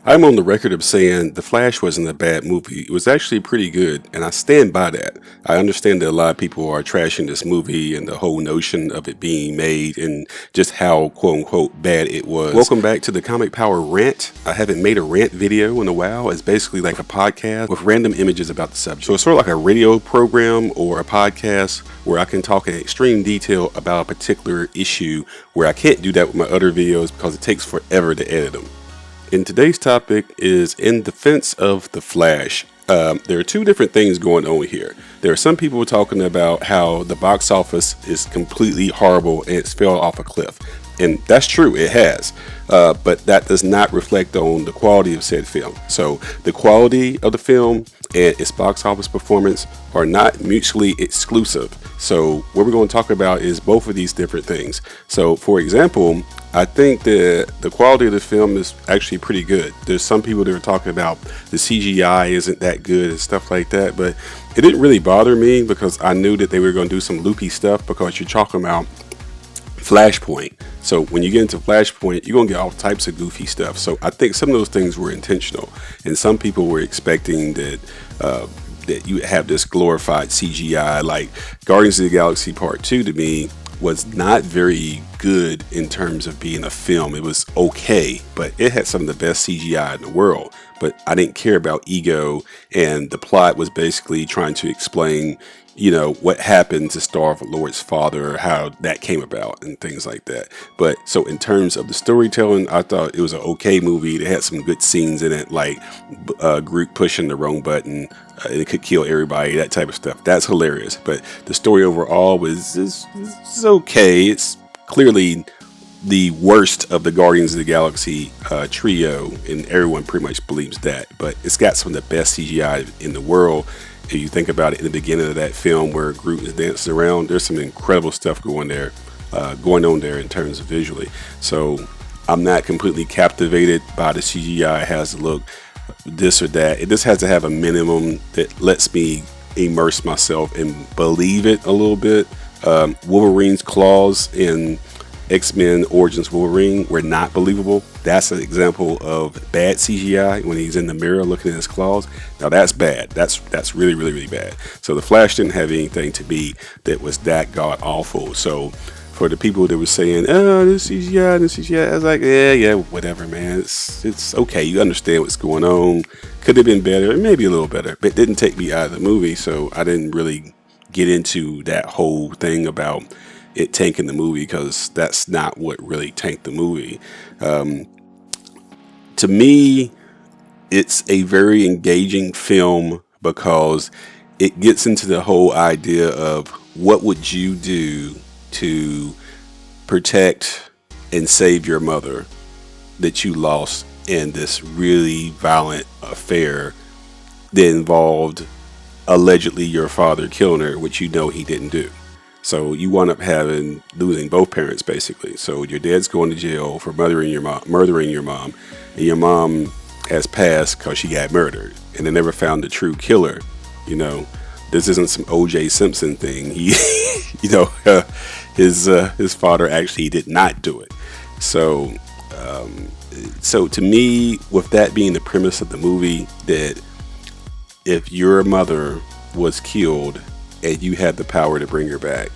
I'm on the record of saying The Flash wasn't a bad movie. It was actually pretty good, and I stand by that. I understand that a lot of people are trashing this movie and the whole notion of it being made and just how quote-unquote bad it was. Welcome back to the Comic Power Rant. I haven't made a rant video in a while. It's basically like a podcast with random images about the subject. So it's sort of like a radio program or a podcast where I can talk in extreme detail about a particular issue where I can't do that with my other videos because it takes forever to edit them. And today's topic is in defense of The Flash. There are two different things going on here. There are some people talking about how the box office is completely horrible and it's fell off a cliff. And that's true, it has. But that does not reflect on the quality of said film. So the quality of the film and its box office performance are not mutually exclusive. So what we're going to talk about is both of these different things. So for example, I think that the quality of the film is actually pretty good. There's some people that are talking about the CGI isn't that good and stuff like that, but it didn't really bother me because I knew that they were going to do some loopy stuff because you're talking about Flashpoint. So when you get into Flashpoint, you're going to get all types of goofy stuff. So I think some of those things were intentional, and some people were expecting that that you have this glorified CGI. Like Guardians of the Galaxy Part 2 to me was not very good in terms of being a film. It was okay, but it had some of the best CGI in the world. But I didn't care about ego, and the plot was basically trying to explain, you know, what happened to Star-Lord's father, how that came about, and things like that. But so in terms of the storytelling, I thought it was an okay movie. It had some good scenes in it, like Groot pushing the wrong button. It could kill everybody, that type of stuff. That's hilarious. But the story overall is okay. It's clearly the worst of the Guardians of the Galaxy trio, and everyone pretty much believes that. But it's got some of the best CGI in the world. If you think about it, in the beginning of that film where Groot is dancing around, there's some incredible stuff going on there in terms of visually. So I'm not completely captivated by the CGI. It has to look this or that. It just has to have a minimum that lets me immerse myself and believe it a little bit. Wolverine's claws in X-Men Origins Wolverine were not believable. That's an example of bad CGI when he's in the mirror looking at his claws. Now that's bad. That's really, really, really bad. So the Flash didn't have anything to be that was that god awful. So for the people that were saying, oh, this CGI, I was like, yeah, whatever, man. It's okay. You understand what's going on. Could have been better, maybe a little better, but it didn't take me out of the movie. So I didn't really get into that whole thing about it tanking the movie, because that's not what really tanked the movie. To me, it's a very engaging film because it gets into the whole idea of what would you do to protect and save your mother that you lost in this really violent affair that involved allegedly your father killing her, which you know he didn't do. So you wind up losing both parents, basically. So your dad's going to jail for murdering your mom, and your mom has passed because she got murdered, and they never found the true killer. You know, this isn't some O.J. Simpson thing. He, his father actually did not do it. So to me, with that being the premise of the movie, that if your mother was killed and you had the power to bring her back,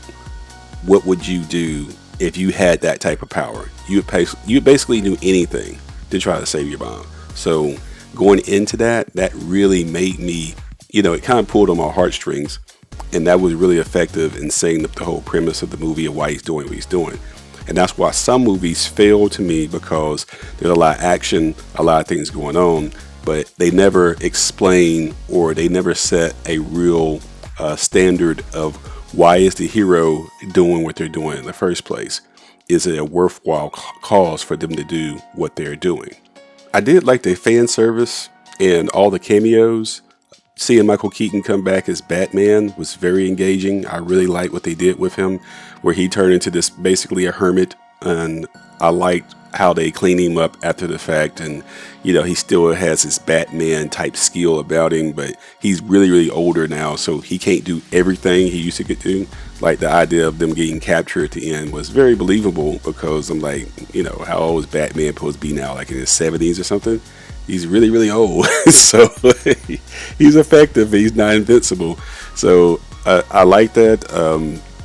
what would you do if you had that type of power? You basically do anything to try to save your mom. So going into that really made me, it kind of pulled on my heartstrings, and that was really effective in setting up the whole premise of the movie and why he's doing what he's doing. And that's why some movies fail to me, because there's a lot of action, a lot of things going on, but they never explain or they never set a real standard of why is the hero doing what they're doing in the first place. Is it a worthwhile cause for them to do what they're doing? I did like the fan service and all the cameos. Seeing Michael Keaton come back as Batman was very engaging. I really liked what they did with him, where he turned into this basically a hermit, and I liked how they clean him up after the fact, and he still has his Batman type skill about him, but he's really, really older now, so he can't do everything he used to get to. Like, the idea of them getting captured at the end was very believable, because I'm like, how old is Batman supposed to be now? Like in his 70s or something? He's really, really old. So he's effective, he's not invincible. So I like that.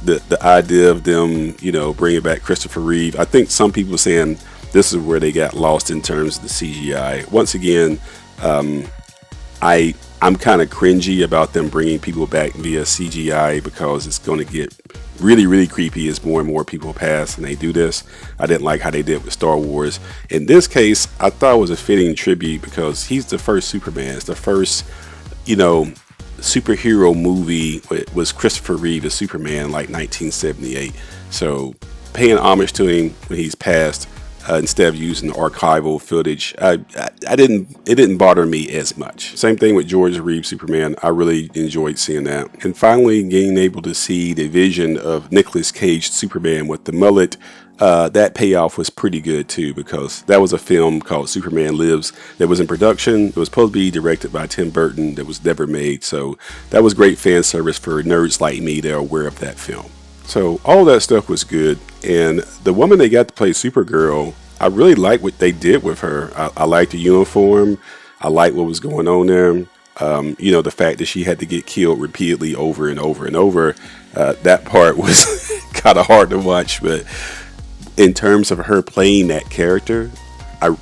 The idea of them, bringing back Christopher Reeve. I think some people are saying this is where they got lost in terms of the CGI. Once again, I'm kind of cringy about them bringing people back via CGI, because it's going to get really, really creepy as more and more people pass and they do this. I didn't like how they did with Star Wars. In this case, I thought it was a fitting tribute, because he's the first Superman. It's the first, superhero movie was Christopher Reeve as Superman, like 1978. So paying homage to him when he's passed, instead of using the archival footage, it didn't bother me as much. Same thing with George Reeves Superman. I really enjoyed seeing that. And finally, being able to see the vision of Nicolas Cage Superman with the mullet, that payoff was pretty good too, because that was a film called Superman Lives that was in production. It was supposed to be directed by Tim Burton, that was never made. So that was great fan service for nerds like me that are aware of that film. So all that stuff was good, and the woman they got to play Supergirl, I really like what they did with her. I like the uniform. I like what was going on there. The fact that she had to get killed repeatedly over and over and over, that part was kind of hard to watch. But in terms of her playing that character,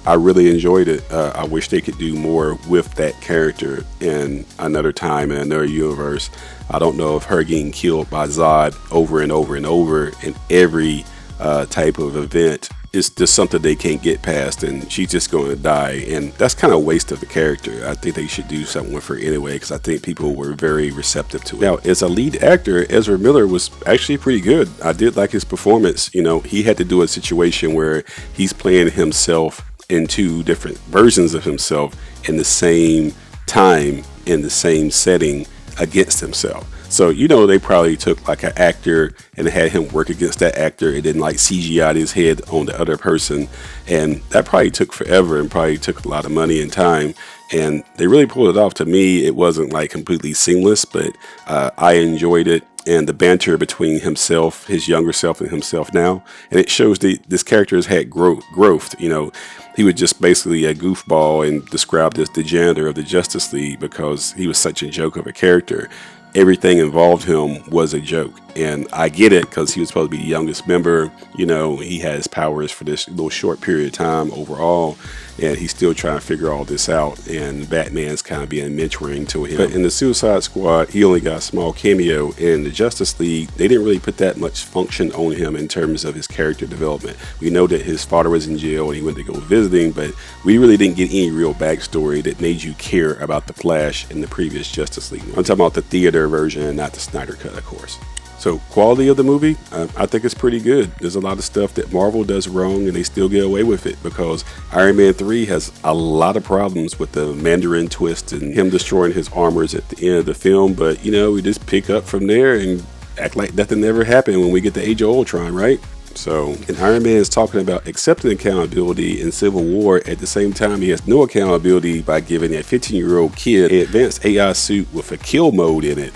I really enjoyed it. I wish they could do more with that character in another time, in another universe. I don't know if her getting killed by Zod over and over and over in every type of event is just something they can't get past, and she's just going to die, and that's kind of a waste of the character. I think they should do something with her anyway, because I think people were very receptive to it. Now, as a lead actor, Ezra Miller was actually pretty good. I did like his performance. He had to do a situation where he's playing himself in two different versions of himself in the same time, in the same setting, against himself. So, they probably took like an actor and had him work against that actor, and then like CGI'd his head on the other person. And that probably took forever and probably took a lot of money and time. And they really pulled it off. To me, it wasn't like completely seamless, but I enjoyed it. And the banter between himself, his younger self, and himself now. And it shows this character has had growth. He was just basically a goofball and described as the janitor of the Justice League, because he was such a joke of a character. Everything involved him was a joke, and I get it, because he was supposed to be the youngest member. He had his powers for this little short period of time overall, and he's still trying to figure all this out, and Batman's kind of being mentoring to him. But in the Suicide Squad, he only got a small cameo. In the Justice League, they didn't really put that much function on him in terms of his character development. We know that his father was in jail and he went to go visiting, but we really didn't get any real backstory that made you care about the Flash in the previous Justice League. I'm talking about the theater version and not the Snyder Cut, of course. So quality of the movie, I think it's pretty good. There's a lot of stuff that Marvel does wrong and they still get away with it, because Iron Man 3 has a lot of problems with the Mandarin twist and him destroying his armors at the end of the film. But, we just pick up from there and act like nothing ever happened when we get to Age of Ultron, right? So, and Iron Man is talking about accepting accountability in Civil War. At the same time, he has no accountability by giving a 15-year-old kid an advanced AI suit with a kill mode in it.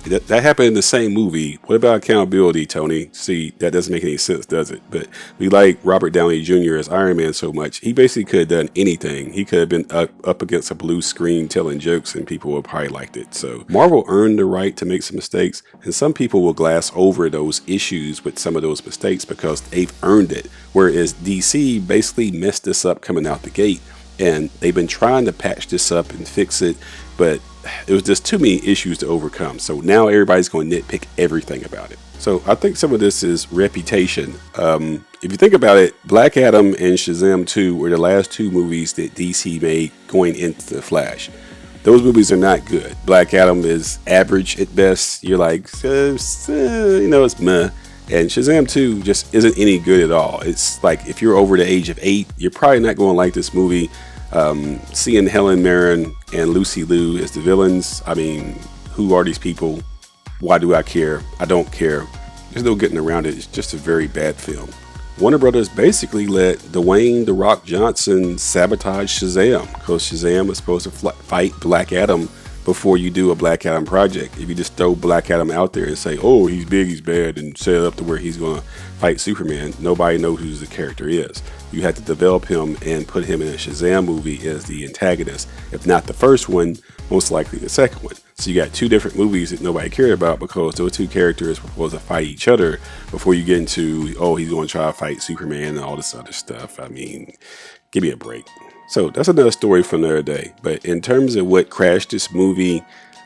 That happened in the same movie. What about accountability, Tony? See, that doesn't make any sense, does it? But we like Robert Downey Jr. as Iron Man so much. He basically could have done anything. He could have been up against a blue screen telling jokes, and people would probably liked it. So Marvel earned the right to make some mistakes, and some people will glass over those issues with some of those mistakes because they've earned it. Whereas DC basically messed this up coming out the gate, and they've been trying to patch this up and fix it, but it was just too many issues to overcome. So now everybody's going to nitpick everything about it. So I think some of this is reputation. If you think about it, Black Adam and Shazam 2 were the last two movies that DC made going into the Flash. Those movies are not good. Black Adam is average at best. You're like, it's meh. And Shazam 2 just isn't any good at all. It's like, if you're over the age of 8, you're probably not going to like this movie. Seeing Helen Mirren and Lucy Liu as the villains, I mean, who are these people? Why do I care? I don't care. There's no getting around it. It's just a very bad film. Warner Brothers basically let Dwayne "The Rock" Johnson sabotage Shazam, because Shazam was supposed to fight Black Adam before you do a Black Adam project. If you just throw Black Adam out there and say, oh, he's big, he's bad, and set it up to where he's going to fight Superman, nobody knows who the character is. You had to develop him and put him in a Shazam movie as the antagonist. If not the first one, most likely the second one. So you got two different movies that nobody cared about because those two characters were supposed to fight each other before you get into, oh, he's going to try to fight Superman and all this other stuff. I mean, give me a break. So that's another story for another day. But in terms of what crashed this movie,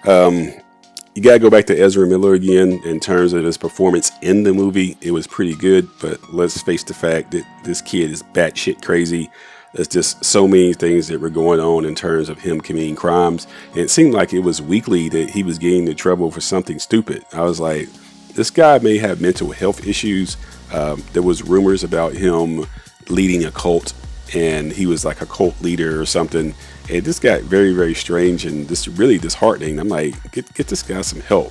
you got to go back to Ezra Miller again. In terms of his performance in the movie, it was pretty good. But let's face the fact that this kid is batshit crazy. There's just so many things that were going on in terms of him committing crimes. And it seemed like it was weekly that he was getting into trouble for something stupid. I was like, this guy may have mental health issues. There was rumors about him leading a cult, and he was like a cult leader or something. And this got very, very strange and this really disheartening. I'm like, get this guy some help.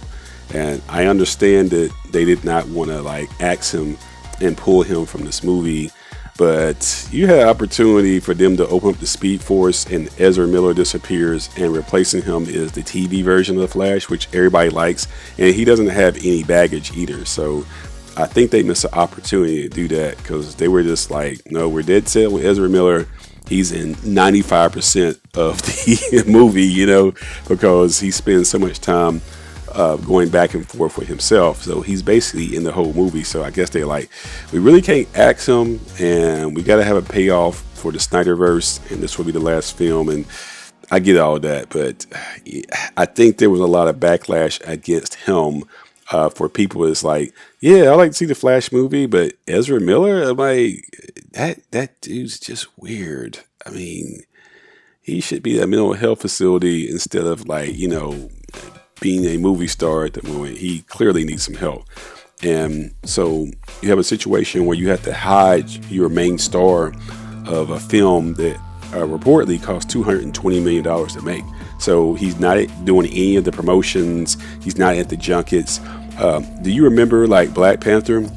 And I understand that they did not want to like axe him and pull him from this movie, but you had opportunity for them to open up the Speed Force, and Ezra Miller disappears, and replacing him is the TV version of the Flash, which everybody likes, and he doesn't have any baggage either. So I think they missed an opportunity to do that, because they were just like, no, we're dead set with Ezra Miller. He's in 95% of the movie, you know, because he spends so much time going back and forth with himself. So he's basically in the whole movie. So I guess they're like, we really can't axe him, and we got to have a payoff for the Snyderverse, and this will be the last film. And I get all that, but I think there was a lot of backlash against him. For people, it's like, yeah, I like to see the Flash movie, but Ezra Miller, I'm like, that dude's just weird. I mean, he should be at a mental health facility instead of like, you know, being a movie star at the moment. He clearly needs some help. And so you have a situation where you have to hide your main star of a film that reportedly cost $220 million to make. So he's not doing any of the promotions. He's not at the junkets. Do you remember like Black Panther?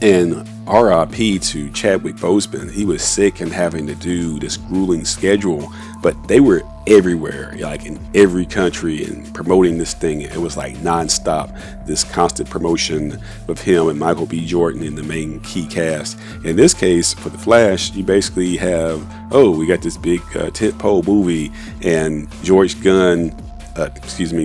And RIP to Chadwick Boseman. He was sick and having to do this grueling schedule, but they were everywhere, like in every country, and promoting this thing. It was like nonstop, this constant promotion with him and Michael B. Jordan in the main key cast. In this case, for The Flash, you basically have, we got this big tentpole movie, and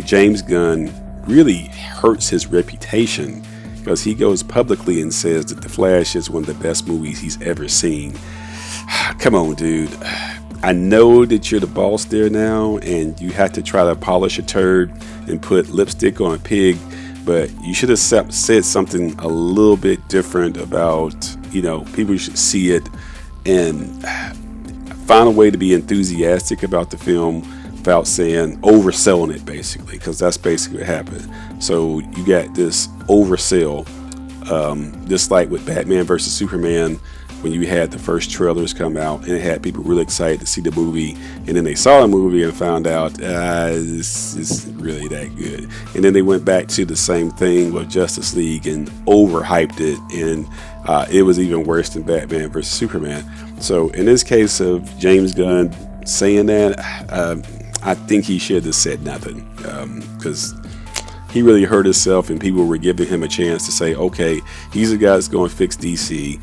James Gunn really hurts his reputation, because he goes publicly and says that The Flash is one of the best movies he's ever seen. Come on, dude. I know that you're the boss there now, and you have to try to polish a turd and put lipstick on a pig, but you should have said something a little bit different about, you know, people should see it and find a way to be enthusiastic about the film without saying overselling it, basically, because that's basically what happened. So you got this oversell, just like with Batman versus Superman, when you had the first trailers come out and it had people really excited to see the movie, and then they saw the movie and found out this isn't really that good, and then they went back to the same thing with Justice League and overhyped it, and it was even worse than Batman versus Superman. So in this case of James Gunn saying that, I think he should have said nothing, because he really hurt himself, and people were giving him a chance to say, okay, he's the guy that's going to fix DC.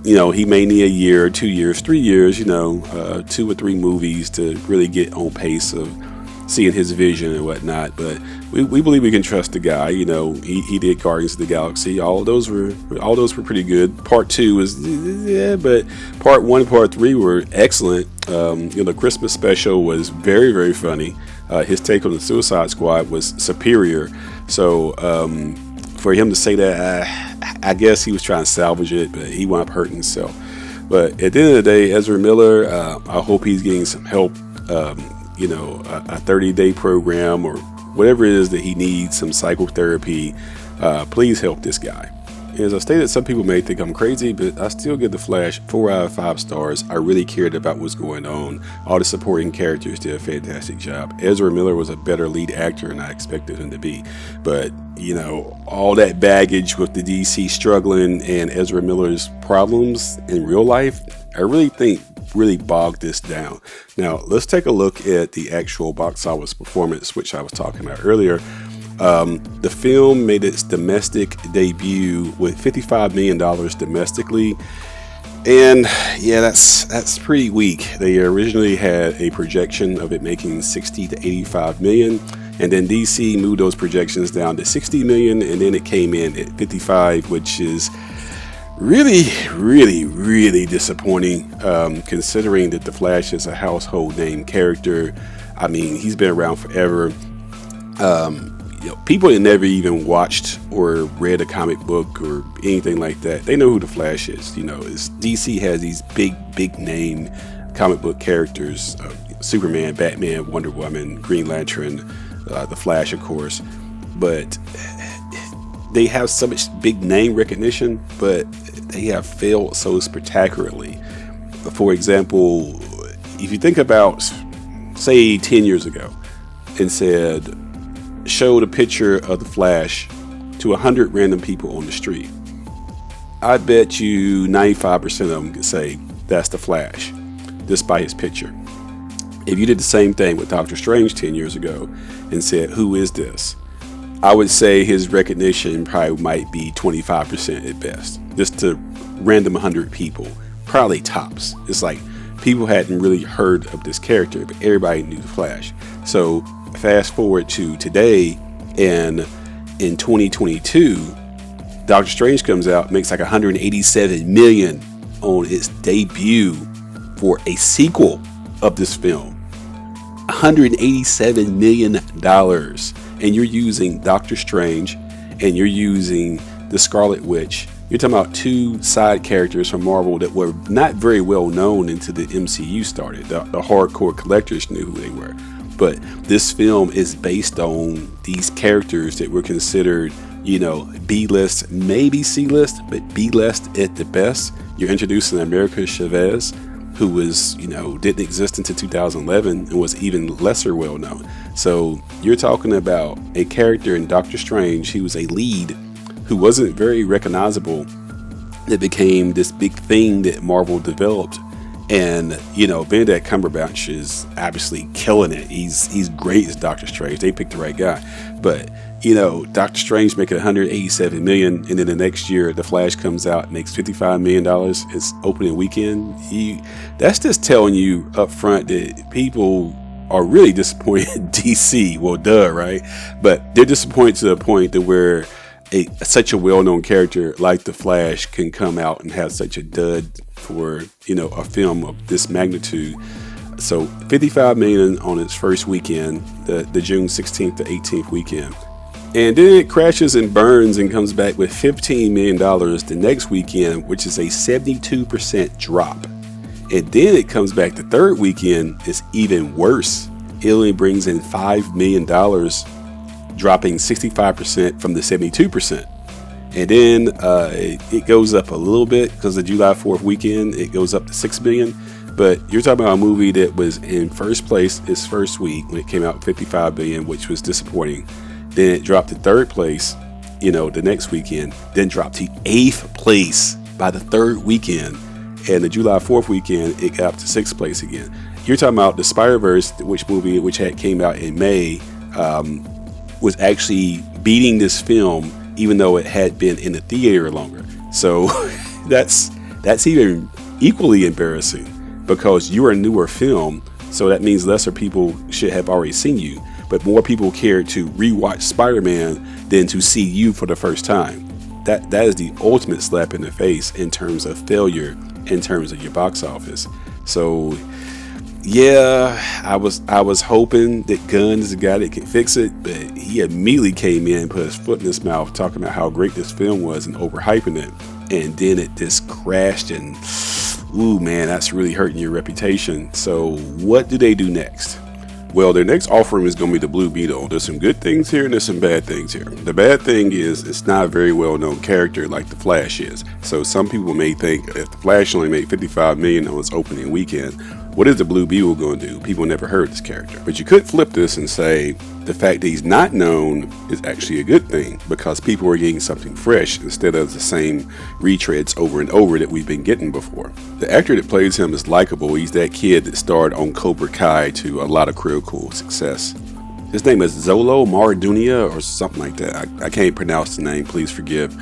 You know, he may need a year, 2 years, 3 years, 2 or 3 movies to really get on pace of seeing his vision and whatnot. But we believe we can trust the guy. You know, he did Guardians of the Galaxy. All those were pretty good. Part 2 was, but Part 1 and Part 3 were excellent. The Christmas special was very, very funny. His take on the Suicide Squad was superior. So for him to say that, I guess he was trying to salvage it, but he wound up hurting himself. But at the end of the day, Ezra Miller, I hope he's getting some help, a 30-day program or whatever it is that he needs, some psychotherapy. Please help this guy. As I stated, some people may think I'm crazy, but I still give The Flash 4 out of 5 stars. I really cared about what's going on. All the supporting characters did a fantastic job. Ezra Miller was a better lead actor than I expected him to be. But, you know, all that baggage with the DC struggling and Ezra Miller's problems in real life, I really think really bogged this down. Now, let's take a look at the actual box office performance, which I was talking about earlier. The film made its domestic debut with $55 million domestically, and yeah, that's pretty weak. They originally had a projection of it making 60 to 85 million, and then DC moved those projections down to 60 million, and then it came in at 55, which is really disappointing, considering that The Flash is a household name character. I mean, he's been around forever. You know, people that never even watched or read a comic book or anything like that, they know who the Flash is. You know, DC has these big name comic book characters: Superman, Batman, Wonder Woman, Green Lantern, the Flash, of course. But they have so much big name recognition, but they have failed so spectacularly. For example, if you think about, say, 10 years ago, and showed a picture of the Flash to 100 random people on the street, I bet you 95% of them could say that's the Flash just by his picture. If you did the same thing with Doctor Strange 10 years ago and said, who is this? I would say his recognition probably might be 25% at best. Just to random 100 people, probably tops. It's like people hadn't really heard of this character, but everybody knew the Flash. So fast forward to today, and in 2022, Doctor Strange comes out, makes like 187 million on its debut for a sequel of this film. $187 million, and you're using Doctor Strange, and you're using the Scarlet Witch. You're talking about two side characters from Marvel that were not very well known until the MCU started. The hardcore collectors knew who they were. But this film is based on these characters that were considered, you know, B-list, maybe C-list, but B-list at the best. You're introducing America Chavez, who was, you know, didn't exist until 2011 and was even lesser well known. So you're talking about a character in Doctor Strange. He was a lead who wasn't very recognizable, that became this big thing that Marvel developed. And, you know, Benedict Cumberbatch is obviously killing it. He's great as Doctor Strange. They picked the right guy. But, you know, Doctor Strange making 187 million, and then the next year The Flash comes out, makes $55 million. It's opening weekend. That's just telling you up front that people are really disappointed in DC. Well, duh, right? But they're disappointed to the point to where such a well-known character like The Flash can come out and have such a dud for, you know, a film of this magnitude. So 55 million on its first weekend, the June 16th to 18th weekend. And then it crashes and burns and comes back with $15 million the next weekend, which is a 72% drop. And then it comes back the third weekend, it's even worse. It only brings in $5 million, dropping 65% from the 72%. And then it goes up a little bit because the July 4th weekend, it goes up to $6 million. But you're talking about a movie that was in first place its first week when it came out, $55 billion, which was disappointing. Then it dropped to third place, you know, the next weekend, then dropped to 8th place by the third weekend. And the July 4th weekend, it got up to 6th place again. You're talking about the Spider-Verse, which came out in May, was actually beating this film, even though it had been in the theater longer. So that's even equally embarrassing, because you're a newer film, so that means lesser people should have already seen you, but more people care to rewatch Spider-Man than to see you for the first time. That is the ultimate slap in the face in terms of failure, in terms of your box office. So yeah, I was hoping that Gunn is the guy that can fix it, but he immediately came in and put his foot in his mouth talking about how great this film was and overhyping it. And then it just crashed, and ooh man, that's really hurting your reputation. So what do they do next? Well, their next offering is going to be the Blue Beetle. There's some good things here and there's some bad things here. The bad thing is it's not a very well-known character like the Flash is. So some people may think if the Flash only made $55 million on its opening weekend, what is the Blue Beetle going to do? People never heard this character. But you could flip this and say the fact that he's not known is actually a good thing because people are getting something fresh instead of the same retreads over and over that we've been getting before. The actor that plays him is likable. He's that kid that starred on Cobra Kai to a lot of critical success. His name is Zolo Mardunia or something like that. I can't pronounce the name, please forgive.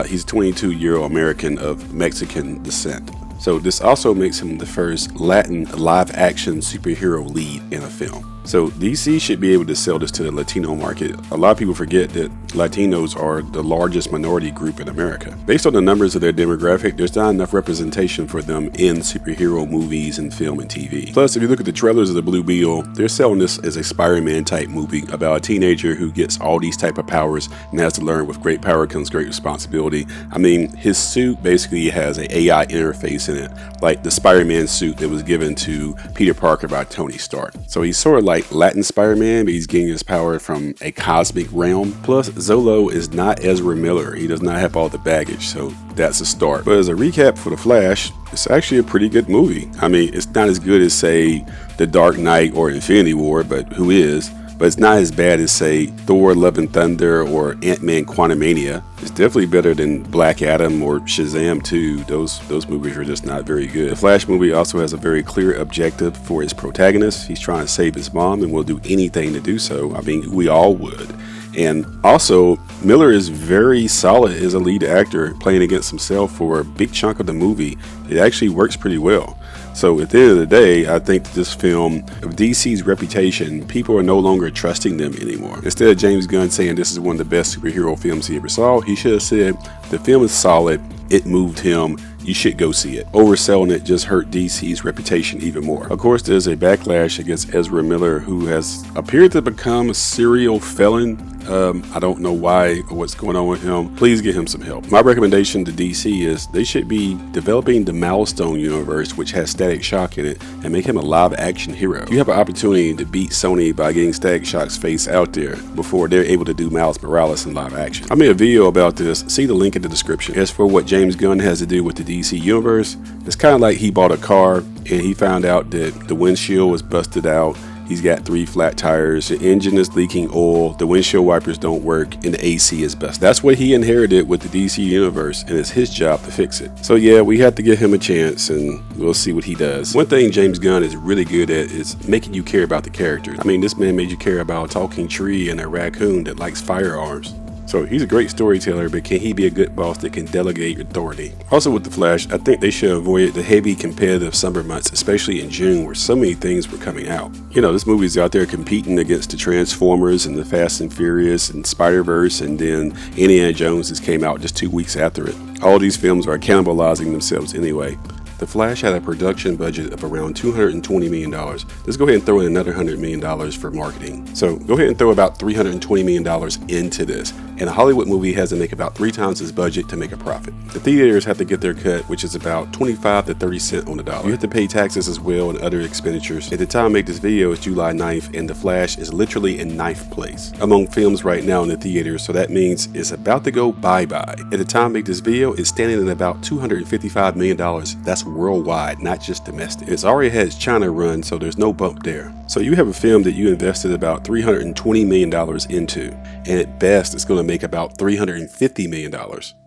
He's a 22-year-old American of Mexican descent. So this also makes him the first Latin live-action superhero lead in a film. So DC should be able to sell this to the Latino market. A lot of people forget that Latinos are the largest minority group in America. Based on the numbers of their demographic, there's not enough representation for them in superhero movies and film and TV. Plus, if you look at the trailers of the Blue Beetle, they're selling this as a Spider-Man type movie about a teenager who gets all these type of powers and has to learn with great power comes great responsibility. I mean, his suit basically has an AI interface in it, like the Spider-Man suit that was given to Peter Parker by Tony Stark. So he's sort of like Latin Spider-Man, but he's getting his power from a cosmic realm. Plus, Zolo is not Ezra Miller. He does not have all the baggage, so that's a start. But as a recap for The Flash, it's actually a pretty good movie. I mean, it's not as good as, say, The Dark Knight or Infinity War, but who is? But it's not as bad as, say, Thor Love and Thunder or Ant-Man Quantumania. It's definitely better than Black Adam or Shazam 2. Those movies are just not very good. The Flash movie also has a very clear objective for its protagonist. He's trying to save his mom and will do anything to do so. I mean, we all would. And also, Miller is very solid as a lead actor, playing against himself for a big chunk of the movie. It actually works pretty well. So at the end of the day, I think that this film, of DC's reputation, people are no longer trusting them anymore. Instead of James Gunn saying this is one of the best superhero films he ever saw, he should have said the film is solid, it moved him, you should go see it. Overselling it just hurt DC's reputation even more. Of course, there's a backlash against Ezra Miller, who has appeared to become a serial felon. I don't know why or what's going on with him. Please get him some help. My recommendation to DC is they should be developing the Milestone universe, which has Static Shock in it, and make him a live action hero. You have an opportunity to beat Sony by getting Static Shock's face out there before they're able to do Miles Morales in live action. I made a video about this. See the link in the description. As for what James Gunn has to do with the DC universe, it's kind of like he bought a car and he found out that the windshield was busted out. He's got 3 flat tires, the engine is leaking oil, the windshield wipers don't work, and the AC is busted. That's what he inherited with the DC universe, and it's his job to fix it. So yeah, we have to give him a chance, and we'll see what he does. One thing James Gunn is really good at is making you care about the character. I mean, this man made you care about a talking tree and a raccoon that likes firearms. So he's a great storyteller, but can he be a good boss that can delegate authority? Also with The Flash, I think they should avoid the heavy competitive summer months, especially in June where so many things were coming out. You know, this movie's out there competing against the Transformers and the Fast and Furious and Spider-Verse, and then Indiana Jones just came out just 2 weeks after it. All these films are cannibalizing themselves anyway. The Flash had a production budget of around $220 million. Let's go ahead and throw in another $100 million for marketing. So go ahead and throw about $320 million into this. And a Hollywood movie has to make about 3 times its budget to make a profit. The theaters have to get their cut, which is about 25 to 30 cents on the dollar. You have to pay taxes as well and other expenditures. At the time I make this video, it's July 9th, and The Flash is literally in 9th place among films right now in the theaters, so that means it's about to go bye-bye. At the time I make this video, it's standing at about $255 million. That's worldwide, not just domestic. It's already had its China run, so there's no bump there. So you have a film that you invested about $320 million into, and at best it's going to make about $350 million.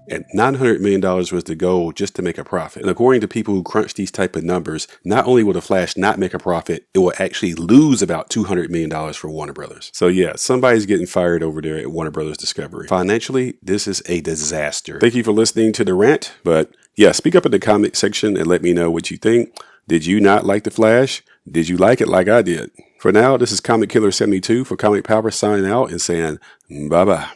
And $900 million was the goal just to make a profit. And according to people who crunch these type of numbers, not only will The Flash not make a profit, it will actually lose about $200 million for Warner Brothers. So yeah, somebody's getting fired over there at Warner Brothers Discovery. Financially, this is a disaster. Thank you for listening to the rant, but yeah, speak up in the comment section and let me know what you think. Did you not like The Flash? Did you like it like I did? For now, this is Comic Killer 72 for Comic Power signing out and saying bye-bye.